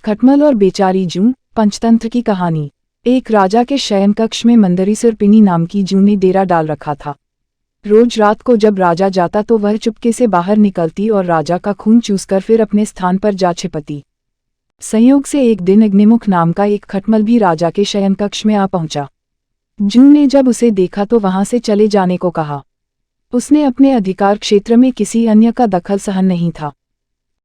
खटमल और बेचारी जूं, पंचतंत्र की कहानी। एक राजा के शयन कक्ष में मंदरी सिरपिनी नाम की जूं ने डेरा डाल रखा था। रोज रात को जब राजा जाता तो वह चुपके से बाहर निकलती और राजा का खून चूसकर फिर अपने स्थान पर जा छिपती। संयोग से एक दिन अग्निमुख नाम का एक खटमल भी राजा के शयन कक्ष में आ पहुंचा। जूं ने जब उसे देखा तो वहां से चले जाने को कहा। उसने अपने अधिकार क्षेत्र में किसी अन्य का दखल सहन नहीं था।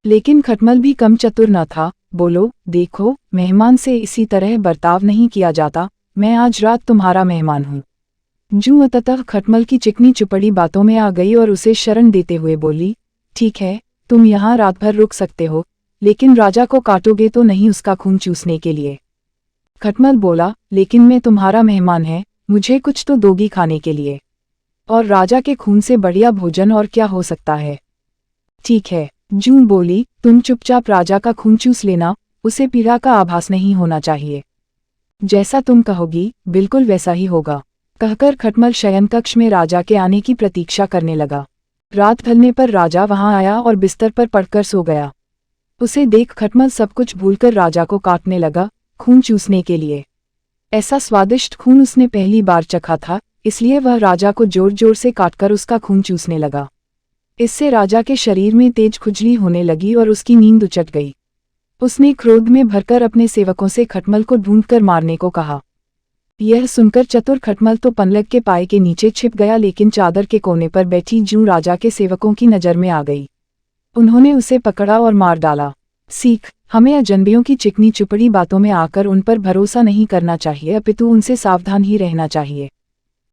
लेकिन खटमल भी कम चतुर न था। बोलो, देखो, मेहमान से इसी तरह बर्ताव नहीं किया जाता। मैं आज रात तुम्हारा मेहमान हूँ। जूं अंततः खटमल की चिकनी चुपड़ी बातों में आ गई और उसे शरण देते हुए बोली, ठीक है, तुम यहाँ रात भर रुक सकते हो, लेकिन राजा को काटोगे तो नहीं उसका खून चूसने के लिए। खटमल बोला, लेकिन मैं तुम्हारा मेहमान है, मुझे कुछ तो दोगी खाने के लिए। और राजा के खून से बढ़िया भोजन और क्या हो सकता है। ठीक है, जूं बोली, तुम चुपचाप राजा का खून चूस लेना, उसे पीड़ा का आभास नहीं होना चाहिए। जैसा तुम कहोगी, बिल्कुल वैसा ही होगा। कहकर खटमल शयन कक्ष में राजा के आने की प्रतीक्षा करने लगा। रात ढलने पर राजा वहां आया और बिस्तर पर पड़कर सो गया। उसे देख खटमल सब कुछ भूलकर राजा को काटने लगा, खून चूसने के लिए। ऐसा स्वादिष्ट खून उसने पहली बार चखा था, इसलिए वह राजा को जोर जोर से काटकर उसका खून चूसने लगा। इससे राजा के शरीर में तेज खुजली होने लगी और उसकी नींद उचट गई। उसने क्रोध में भरकर अपने सेवकों से खटमल को ढूंढकर मारने को कहा। यह सुनकर चतुर खटमल तो पलंग के पाए के नीचे छिप गया, लेकिन चादर के कोने पर बैठी जूं राजा के सेवकों की नजर में आ गई। उन्होंने उसे पकड़ा और मार डाला। सीख, हमें अजनबियों की चिकनी चुपड़ी बातों में आकर उन पर भरोसा नहीं करना चाहिए, अपितु उनसे सावधान ही रहना चाहिए।